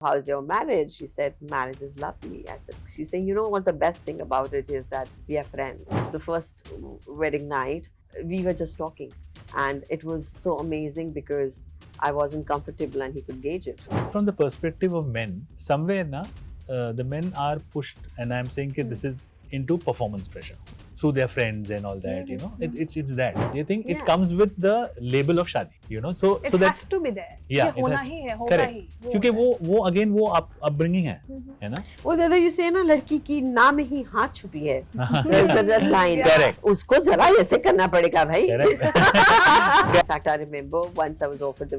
how's your marriage? She said, marriage is lovely. I said, she's saying, you know what the best thing about it is that we are friends. The first wedding night, we were just talking. And it was so amazing because I wasn't comfortable and he could gauge it. From the perspective of men, somewhere the men are pushed, and I'm saying that this is into performance pressure through their friends and all that, you know. It's that. You think it comes with the label of शादी, you know. So it so has that's to be there. Yeah, ये it होना has to- ही है, होगा correct. ही. क्योंकि वो again वो upbringing है ना. वो दादा यू से ना लड़की की नाम में ही हाथ छुपी है. There's that line. Correct. उसको जरा ऐसे करना पड़ेगा भाई. Correct. In fact, I remember once I was offered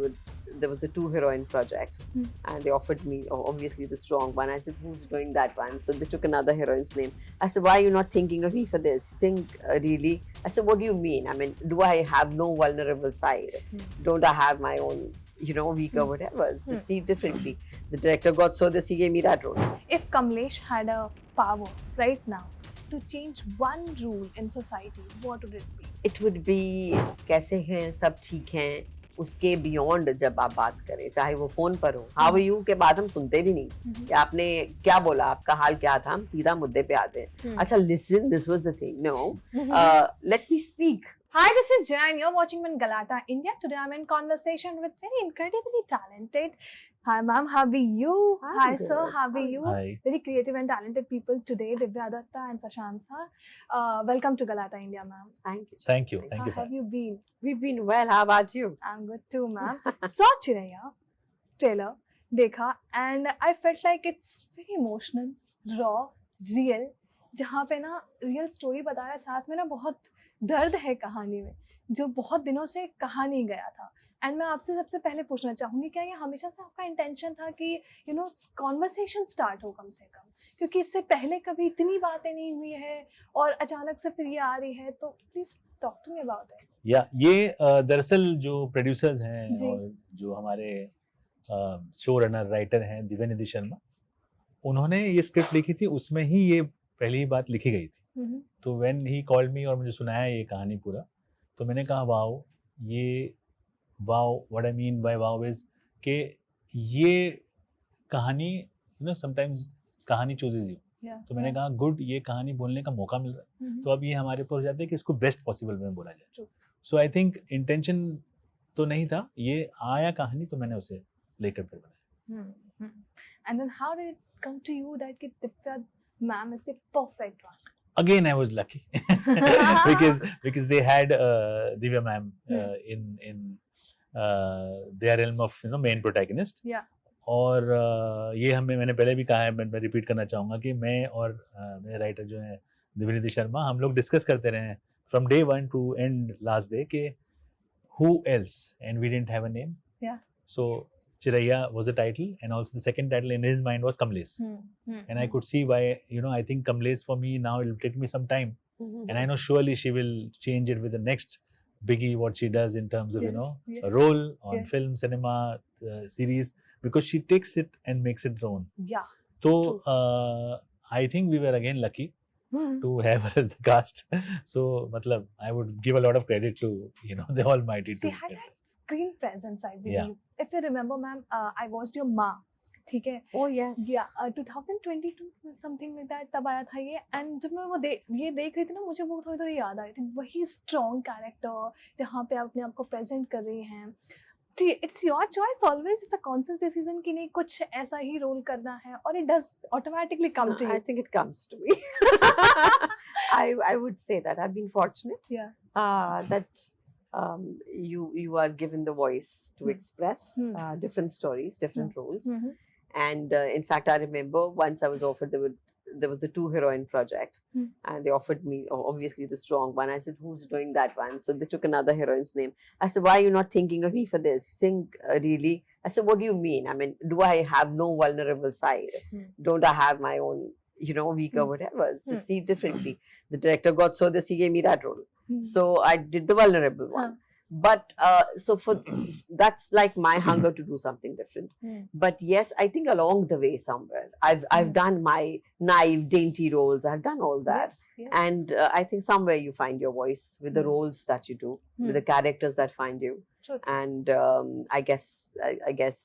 there was a 2 heroine project, and they offered me obviously the strong one. I said, who's doing that one? So they took another heroine's name. I said, why are you not thinking of me for this? He's saying, really? I said, what do you mean? I mean, do I have no vulnerable side? Don't I have my own, you know, weaker whatever? Just see differently. The director got so this, he gave me that role. If Kamlesh had a power right now to change one rule in society, what would it be? It would be कैसे हैं सब ठीक हैं उसके beyond जब आप बात करें, चाहे वो फोन पर हो, हाउ आर यू के बाद हम सुनते भी नहीं कि आपने क्या बोला, आपका हाल क्या था, हम सीधा मुद्दे पे आते हैं. अच्छा, listen, this was the thing. No, let me speak. Hi, this is Jaya and you're watching Min Galata India. Today I'm in conversation with very incredibly talented. Hi ma'am, how are you? I'm Hi good. sir, how are you? Hi. Very creative and talented people today, Divya Datta and Sashant sir. Welcome to Galata India ma'am. Thank you. Thank you. How have you been? We've been well. How about you? I'm good too ma'am. Saw Chiraiya trailer, देखा and I felt like it's very emotional, raw, real. जहाँ पे ना real story बताया, साथ में ना बहुत दर्द है कहानी में जो बहुत दिनों से कहा नहीं गया था. एंड मैं आपसे सबसे पहले पूछना चाहूँगी, क्या ये हमेशा से आपका इंटेंशन था कि यू नो कॉन्वर्सेशन स्टार्ट हो कम से कम, क्योंकि इससे पहले कभी इतनी बातें नहीं हुई है और अचानक से फिर ये आ रही है, तो please talk to me about it. या ये दरअसल जो प्रोड्यूसर्स हैं जी. और जो हमारे शो रनर राइटर हैं दिव्यनिधि शर्मा, उन्होंने ये स्क्रिप्ट लिखी थी, उसमें ही ये पहली बात लिखी गई थी. तो व्हेन ही कॉल्ड मी और मुझे सुनाया ये कहानी पूरा, तो मैंने कहा वाओ, ये wow, what I mean by wow is कि ये कहानी, यू नो, समटाइम्स कहानी चूजेस यू. तो मैंने कहा गुड, ये कहानी बोलने का मौका मिल रहा है, तो अब ये हमारे ऊपर हो जाता है कि इसको बेस्ट पॉसिबल में बोला जाए. सो आई थिंक इंटेंशन तो नहीं था, ये आया कहानी तो मैंने उसे लेकर फिर बनाया. And then how did it come to you that कि Divya ma'am is the perfect one? Again, I was lucky because they had Divya ma'am in their realm of, you know, main protagonist. Yeah. और ये मैंने पहले भी कहा है, मैं repeat करना चाहूँगा कि मैं और मेरे राइटर जो हैं दिव्यनिधि शर्मा, हम लोग डिस्कस करते रहे हैं from day 1 to end last day कि who else, and we didn't have a name. Yeah. So Chiraiya was a title, and also the second title in his mind was Kamlesh. And I could see why, you know, I think Kamlesh for me now, it will take me some time. And I know surely she will change it with the next biggie, what she does in terms of, you know, a role on film, cinema, series, because she takes it and makes it her own. Yeah. So I think we were again lucky to have her as the cast. So matlab, I would give a lot of credit to, you know, the Almighty. She had that screen presence, I believe. Yeah. If you remember, ma'am, I watched your Ma. ठीक है. Oh yes. Yeah, 2022 something like that तब आया था ये, and जब मैं वो ये देख रही थी ना, मुझे वो थोड़ी याद आ रही थी, वही स्ट्रॉन्ग कैरेक्टर जहाँ पे आप अपने आप को प्रेजेंट कर रही हैं. It's your choice always. It's a conscious decision कि नहीं कुछ ऐसा ही रोल करना है, और it does automatically come to you. I think it comes to me. I would say that I've been fortunate. Yeah. That you are given the voice to express different stories, different roles. And in fact, I remember once I was offered there was a 2 heroine project, and they offered me obviously the strong one. I said, who's doing that one? So they took another heroine's name. I said, why are you not thinking of me for this? He's saying, really? I said, what do you mean? I mean, do I have no vulnerable side? Don't I have my own, you know, weaker whatever? Just see differently. The director got so this, he gave me that role. So I did the vulnerable one. But so for that's like my hunger to do something different. But yes, I think along the way somewhere I've done my naive, dainty roles. I've done all that, Yes. and I think somewhere you find your voice with the roles that you do, with the characters that find you. True. And I guess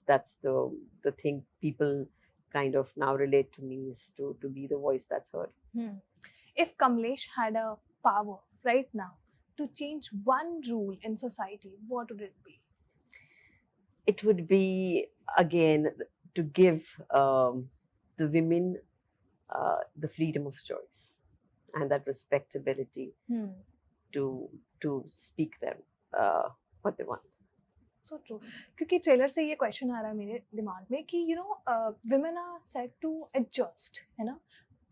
that's the thing people kind of now relate to me, is to be the voice that's heard. If Kamlesh had a power right now to change one rule in society, what would it be? It would be, again, to give the women the freedom of choice and that respectability to speak them what they want. So true. क्योंकि trailer से ये question आ रहा है मेरे दिमाग में कि women are said to adjust, है ना,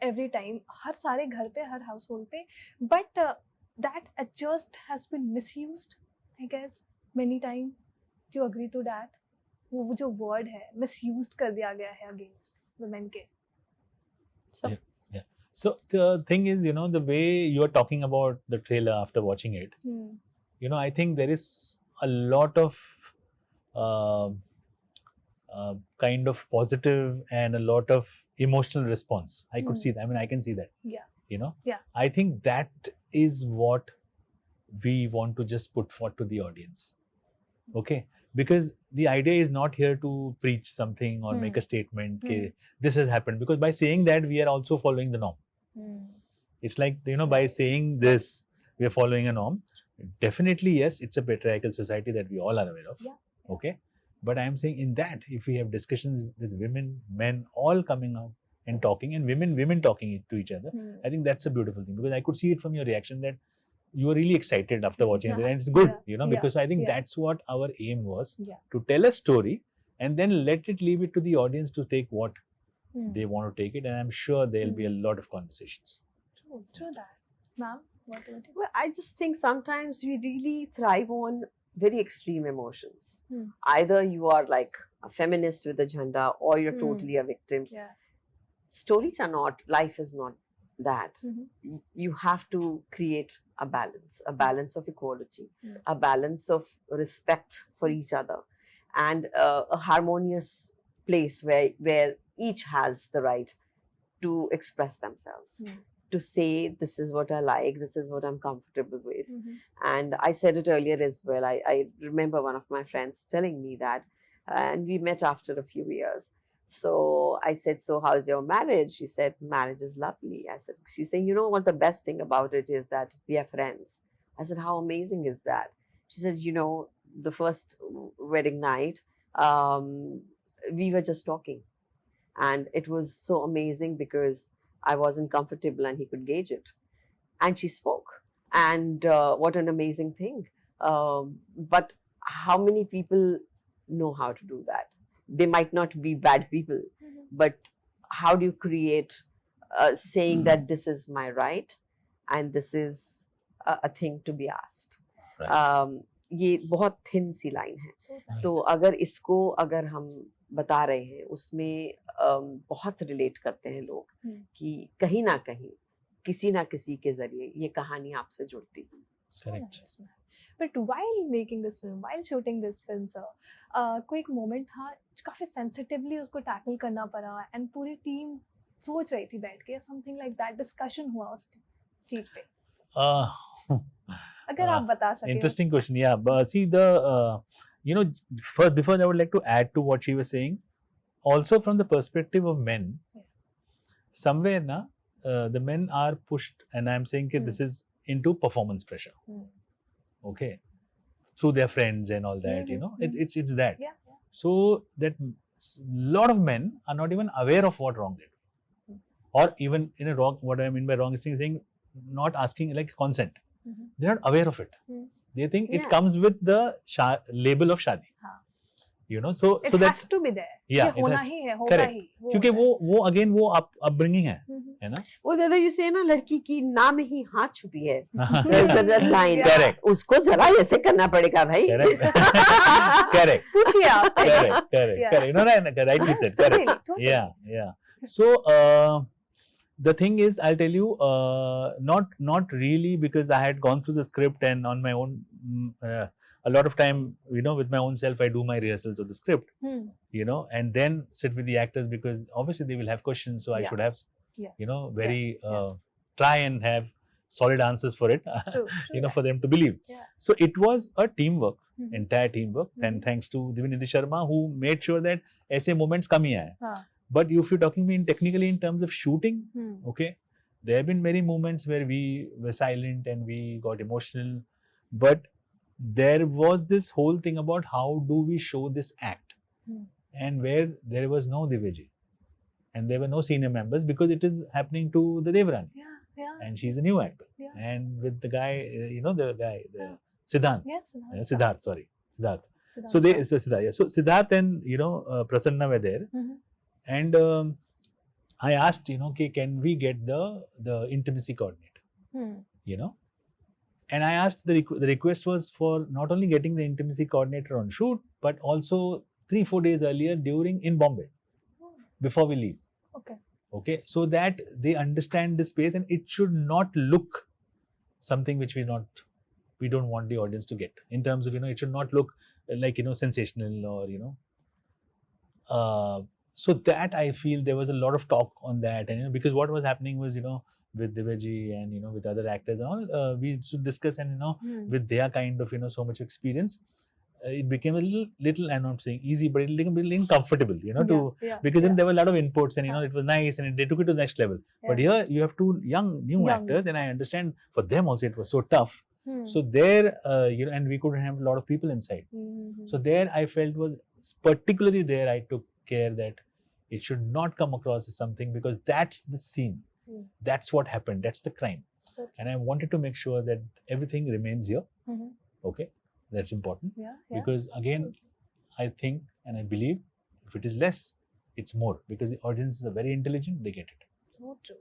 every time, हर सारे घर पे, हर household पे, but that adjust has been misused, I guess, many times. Do you agree to that? वो जो word है misused कर दिया गया है against women के. So So the thing is, the way you are talking about the trailer after watching it, I think there is a lot of kind of positive and a lot of emotional response. I could see that. I mean, I can see that. Yeah. Yeah. I think that is what we want to just put forth to the audience. Okay. Because the idea is not here to preach something or make a statement that this has happened. Because by saying that, we are also following the norm. It's like, by saying this, we are following a norm. Definitely, yes, it's a patriarchal society that we all are aware of. Okay. But I am saying in that, if we have discussions with women, men, all coming out and talking, and women talking to each other, I think that's a beautiful thing, because I could see it from your reaction that you were really excited after watching it, and it's good, because I think that's what our aim was, to tell a story and then let it leave it to the audience to take what they want to take it, and I'm sure there'll be a lot of conversations. True that. Ma'am, what do you think? Well, I just think sometimes we really thrive on very extreme emotions. Either you are like a feminist with a jhanda, or you're totally a victim. Stories are not, life is not that. You have to create a balance of equality, a balance of respect for each other, and a harmonious place where each has the right to express themselves, to say, this is what I like, this is what I'm comfortable with. And I said it earlier as well. I remember one of my friends telling me that, and we met after a few years. So I said, so how's your marriage? She said, marriage is lovely. I said, she's saying, what the best thing about it is that we are friends. I said, how amazing is that? She said, the first wedding night, we were just talking. And it was so amazing because I wasn't comfortable and he could gauge it. And she spoke. And what an amazing thing. But how many people know how to do that? They might not be bad people, but how do you create saying that this is my right and this is a thing to be asked? ये बहुत thin सी line है. तो अगर हम बता रहे हैं, उसमें बहुत relate करते हैं लोग कि कहीं ना कहीं किसी ना किसी के जरिए ये कहानी आपसे जुड़ती है. Correct. But while making this film, while shooting this film, sir, कोई एक moment था काफी sensitively उसको tackle करना पड़ा, and पूरी team सोच रही थी बैठ के, something like that, discussion हुआ उस चीज पे. अगर आप बता सकें. Interesting question. Yeah, but see first, before I would like to add to what she was saying, also from the perspective of men, somewhere the men are pushed, and I'm saying that this is into performance pressure. Okay, through their friends and all that, it's that. So that lot of men are not even aware of what wrong they do, or even in a wrong. What I mean by wrong is saying not asking like consent. They're not aware of it. They think it comes with the label of shadi. So it that's has to be there. Yeah, ये होना ही है, होगा correct. ही. क्योंकि वो again वो upbringing है ना? वो दादा you say ना, लड़की की नाम ही हाथ छुपी है. There's that line. Correct. उसको जरा ऐसे करना पड़ेगा भाई. Correct. पूछिए आप. Correct. No, rightly said. Correct. Yeah. So the thing is, I'll tell you, not really, because I had gone through the script and on my own a lot of time, you know, with my own self, I do my rehearsals of the script, you know, and then sit with the actors, because obviously they will have questions, so I Yeah. should have, Yeah. you know, very try and have solid answers for it, True, you know, for them to believe. Yeah. So it was a teamwork, Mhm. entire teamwork, and thanks to Divinidhi Sharma, who made sure that ऐसे moments कम ही आए. हाँ. But if you're talking me in technically in terms of shooting, okay, there have been many moments where we were silent and we got emotional, but there was this whole thing about how do we show this act, and where there was no Divyaji and there were no senior members, because it is happening to the Devrani, Yeah. and she's a new actor, Yeah. and with the guy, you know, the guy, the Siddhant, Yes. Siddharth, sorry, Siddharth. So Siddharth, yeah. So Siddharth and, you know, Prasanna were there, and I asked, you know, okay, can we get the intimacy coordinator, you know, and I asked the request was for not only getting the intimacy coordinator on shoot, but also 3-4 days earlier in Bombay, before we leave. Okay, so that they understand the space, and it should not look something which we don't want the audience to get, in terms of, you know, it should not look like, you know, sensational, or, you know, so that I feel there was a lot of talk on that, and, you know, because what was happening was, you know, with Divyaji and, you know, with other actors and all, we should discuss, and, you know, with their kind of, you know, so much experience, it became a little, I'm not saying easy, but it became a little uncomfortable, you know, because then there were a lot of inputs, and, you know, it was nice, and they took it to the next level. But here you have two new actors, and I understand for them also it was so tough. So there, you know, and we couldn't have a lot of people inside. So there I felt was, particularly there, I took care that it should not come across as something, because that's the scene. That's what happened. That's the crime. And I wanted to make sure that everything remains here. Okay. That's important. Because again, I think and I believe if it is less, it's more, because the audiences are very intelligent, they get it.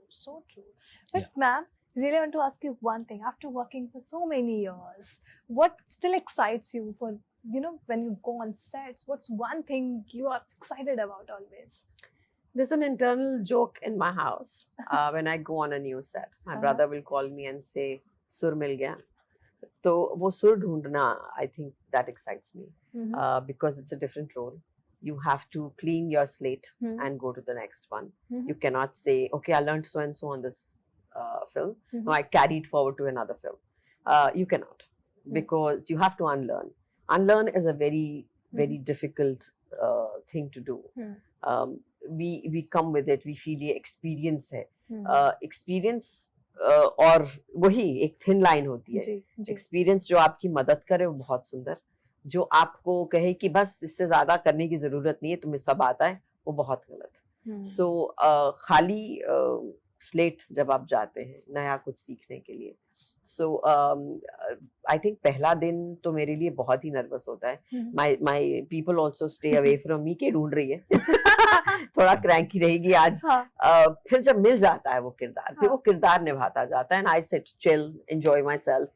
So true. But ma'am, really want to ask you one thing. After working for so many years, what still excites you for, you know, when you go on sets? What's one thing you are excited about always? There's an internal joke in my house when I go on a new set. My brother will call me and say, "Sur mil gaya." So, wo sur dhoondna, I think that excites me because it's a different role. You have to clean your slate and go to the next one. You cannot say, "Okay, I learned so and so on this film. No, I carried forward to another film." You cannot, because you have to unlearn. Unlearn is a very, very difficult thing to do. We come with it. We feel ये experience है. Experience और वही एक thin line होती है. Experience जो आपकी मदद करे वो बहुत सुंदर. जो आपको कहे कि बस इससे ज़्यादा करने की ज़रूरत नहीं है, तुम्हें सब आता है, वो बहुत गलत. So खाली स्लेट जब आप जाते हैं नया कुछ सीखने के लिए, so I think पहला दिन तो मेरे लिए बहुत ही नर्वस होता है. My people also stay away from me, के ढूंढ रही है, थोड़ा क्रैंकी रहेगी आज. फिर जब मिल जाता है वो किरदार, फिर वो किरदार निभाता जाता है, and I sit chill, enjoy myself.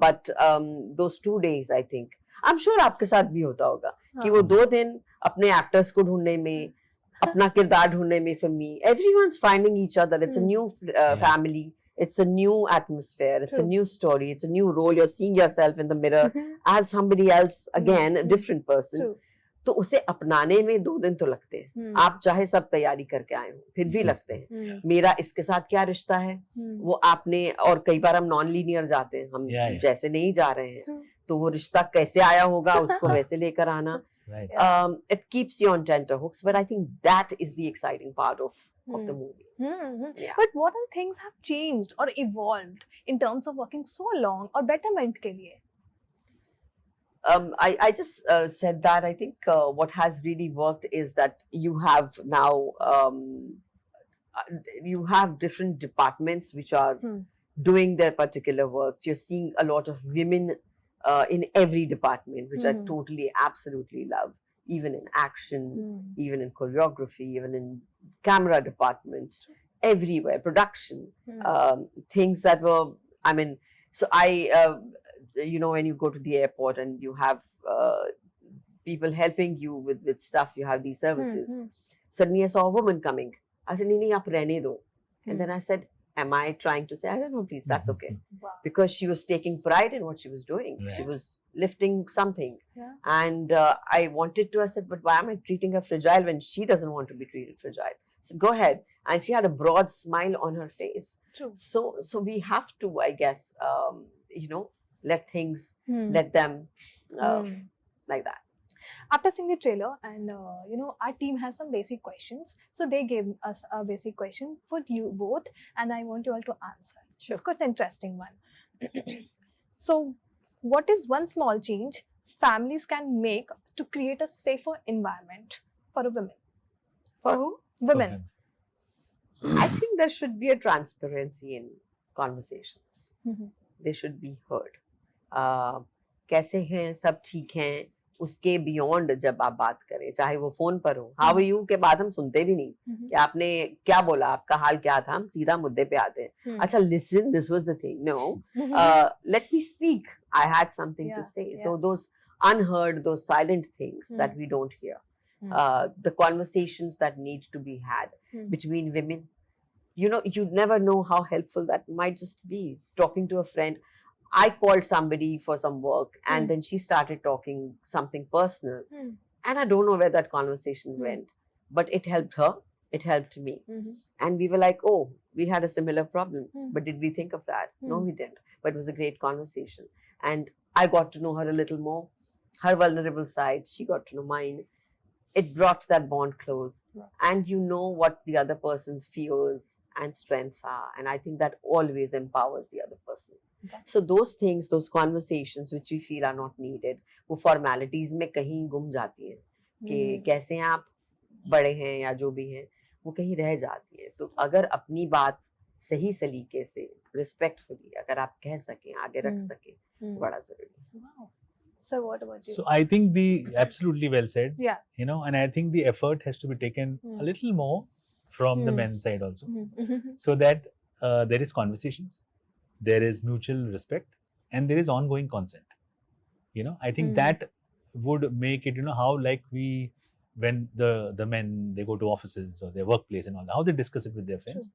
But those 2 days, I think, I'm sure आपके साथ भी होता होगा कि वो 2 दिन अपने एक्टर्स को ढूंढने में, अपना किरदार ढूंढने में. For me, everyone's finding each other. It's a new family. It's a new atmosphere. It's a new story. It's a new role. You're seeing yourself in the mirror as somebody else again, a different person. तो उसे अपनाने में 2 दिन तो लगते हैं. आप चाहे सब तैयारी करके आए हो, फिर भी लगते हैं. मेरा इसके साथ क्या रिश्ता है, वो आपने, और कई बार हम नॉन लीनियर जाते हैं, हम जैसे नहीं जा रहे हैं, तो वो रिश्ता कैसे आया होगा, उसको वैसे लेकर आना. It keeps you on tenterhooks, but I think that is the exciting part of the movies. But what are things have changed or evolved in terms of working so long or betterment के लिए? I just said that I think what has really worked is that you have now you have different departments which are doing their particular works. You're seeing a lot of women in every department, which I totally, absolutely love. Even in action, even in choreography, even in camera departments, everywhere, production, things that were, I mean, so you know, when you go to the airport and you have people helping you with stuff, you have these services. Suddenly I saw a woman coming. I said, "Nahi, aap rehne do." And then I said, am I trying to say, I don't know, please, that's okay. Wow. Because she was taking pride in what she was doing. Right. She was lifting something. Yeah. And I wanted to, I said, but why am I treating her fragile when she doesn't want to be treated fragile? I said, go ahead. And she had a broad smile on her face. True. So we have to, I guess, let things, Hmm. let them, like that. After seeing the trailer, and our team has some basic questions, so they gave us a basic question for you both, and I want you all to answer. Sure. It's quite an interesting one. So, what is one small change families can make to create a safer environment for women? For who? Women. I think there should be a transparency in conversations. Mhm. They should be heard. कैसे हैं, सब ठीक हैं, उसके beyond जब आप बात करें, चाहे वो फोन पर हो, हाउ आर यू के बाद हम सुनते भी नहीं Mhm. कि आपने क्या बोला, आपका हाल क्या था, हम सीधा मुद्दे पे आते हैं. Hmm. अच्छा, listen, this was the thing. No, let me speak. I had something to Yeah, say. yeah. So those unheard, those silent things that we don't hear, the conversations that need to be had Hmm. between women. You never know how helpful that might just be. Talking to a friend. I called somebody for some work, and Hmm. then she started talking something personal. Hmm. And I don't know where that conversation Hmm. went, but it helped her. It helped me. Mhm. And we were like, oh, we had a similar problem. Hmm. But did we think of that? No, Hmm. we didn't. But it was a great conversation. And I got to know her a little more. Her vulnerable side, she got to know mine. It brought that bond close. Yeah. And you know what the other person's fears and strengths are. And I think that always empowers the other person. Okay. So those things, those conversations which we feel are not needed, वो formalities में कहीं गुम जाती हैं कि Hmm. कैसे हैं आप, बड़े हैं या जो भी हैं, वो कहीं रह जाती है. तो अगर अपनी बात सही सलीके से, respectfully, अगर आप कह सकें, आगे रख Hmm. सकें, Hmm. बड़ा जरूरी है. Wow. So, what about you? So I think absolutely well said. Yeah. And I think the effort has to be taken Hmm. a little more from the Hmm. men's side also, Mhm. so that there is conversations, there is mutual respect, and there is ongoing consent. I think Hmm. that would make it, how like when the men, they go to offices or their workplace and all that, how they discuss it with their friends.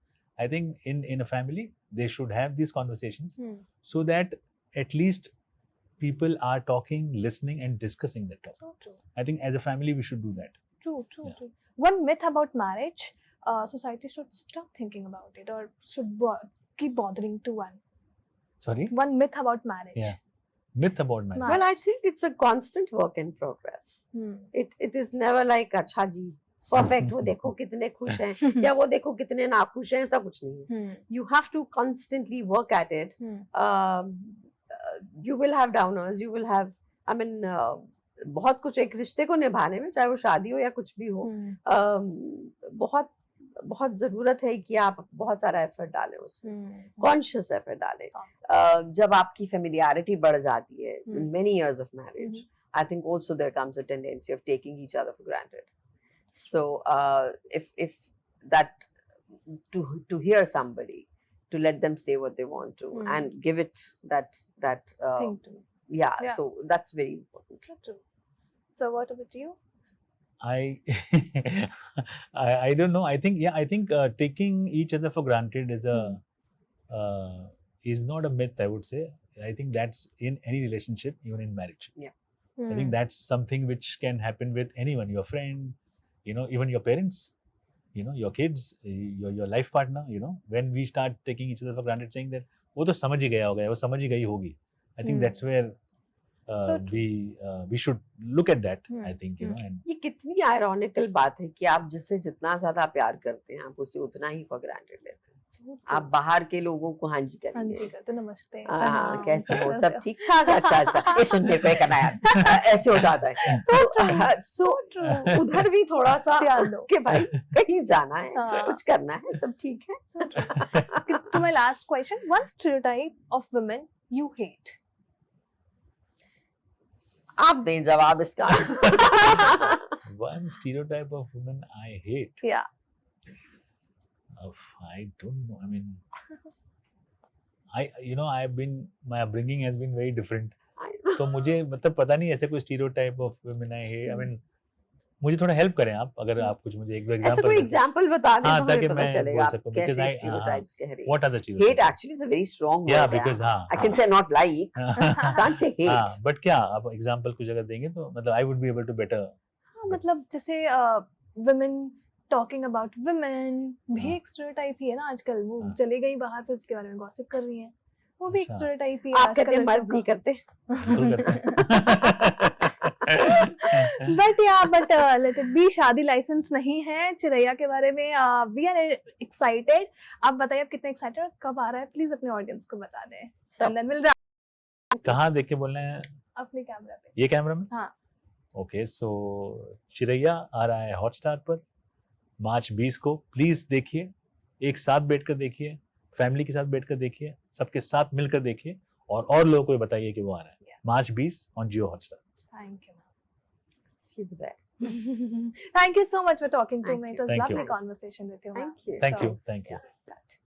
I think in a family, they should have these conversations Hmm. so that at least people are talking, listening, and discussing that topic. So true. I think as a family, we should do that. True, true, Yeah. true. One myth about marriage, society should stop thinking about it or should keep bothering to one. Sorry? One myth about marriage. Yeah. Myth about marriage. Marriage. Well, I think it's a constant work in progress. Hmm. It is never like अच्छा जी perfect, वो देखो कितने खुश हैं या वो देखो कितने नाखुश हैं, ऐसा कुछ नहीं है. Hmm. You have to constantly work at it. Hmm. You will have downers, you will have, I mean, बहुत कुछ एक रिश्ते को निभाने में, चाहे वो शादी हो या कुछ भी हो, Hmm. बहुत बहुत जरूरत है कि आप बहुत सारा एफर्ट डालें उसमें, Hmm. कॉन्शियस एफर्ट डालें. जब आपकी फेमिलियरिटी बढ़ जाती है Hmm. in many years of marriage, I think also there comes a tendency of taking each other for granted. So if that, to hear somebody, to let them say what they want to, Hmm. and give it that Thing to. yeah, Yeah. so that's very important. True, true. So, what about you? I I don't know. I think taking each other for granted is is not a myth, I would say. I think that's in any relationship, even in marriage. I think that's something which can happen with anyone, your friend, even your parents, your kids, your life partner. When we start taking each other for granted, saying that वो तो समझ ही गया होगा, वो समझ ही गई होगी. I think that's where So true. we should look at that. Hmm. I think and ये कितनी आयरॉनिकल बात है कि आप जिससे जितना ज्यादा प्यार करते हैं, आप उसे उतना ही फॉर ग्रांटेड लेते हैं. So true. आप बाहर के लोगों को हाँ जी हाँ जी करेंगे, करते, नमस्ते, हाँ प्रणाम, कैसे हो, सब सब ठीक ठाक, अच्छा ये सुन मेरे को ये करना है यार, ऐसे हो जाता है. So true. उधर भी थोड़ा सा ध्यान दो. कि भाई कहीं जाना है, हाँ. कुछ करना है, सब ठीक है. So true. To my last question, one stereotype of women you hate. आप दें जवाब इसका. one stereotype of women I hate. Yeah. I don't know. I mean, I've been, my upbringing has been very different. I know. तो मुझे मतलब पता नहीं ऐसे कोई stereotype of women I hate. I mean, मुझे थोड़ा हेल्प करें आप, अगर हम्म। आप कुछ मुझे एक ऐसा एग्जांपल कोई एग्जांपल बता दें हाँ, तो हमें ताकि पता मैं चलेगा बोल आप सकूं, because कैसे I स्टीरियोटाइप्स कह रही हैं. what are the Hate stereotypes? actually is a very strong Yeah, word. because हाँ I can say not like. Can't say hate. हाँ, बट क्या आप एग्जांपल कुछ अगर देंगे तो मतलब I would be able to better. हाँ, मतलब जैसे women talking about women भी हाँ. एक स्टीरियोटाइप ही है ना आजकल. वो हाँ. चले गई बाहर फिर उसके बारे में गॉसिप कर रही हैं, वो भी एक अच्छा. स्टीरियोटाइप ही है आप कहते हैं मर्द नहीं करते. बिल्कुल करते हैं. But let it be. शादी लाइसेंस नहीं है. चिरैया के बारे में वी आर एक्साइटेड. आप बताइए आप कितने एक्साइटेड, कब आ रहा है, प्लीज अपने ऑडियंस को बता दें. सब एंड देन कहाँ देख के बोलना है? अपने कैमरा पे. ये कैमरा में? हाँ. ओके, सो चिरैया आ रहा है हॉटस्टार पर मार्च 20 को. प्लीज देखिए, एक साथ बैठकर देखिए, फैमिली के साथ बैठकर देखिए, सबके साथ मिलकर देखिए और लोगों को बताइए कि वो आ रहा है. मार्च 20 on Jio Hotstar. Thank you. See you there. Thank you so much for talking to Thank me. you. It was Thank lovely you. conversation with you. Thank you. Thank you. So, Thank you. yeah, that.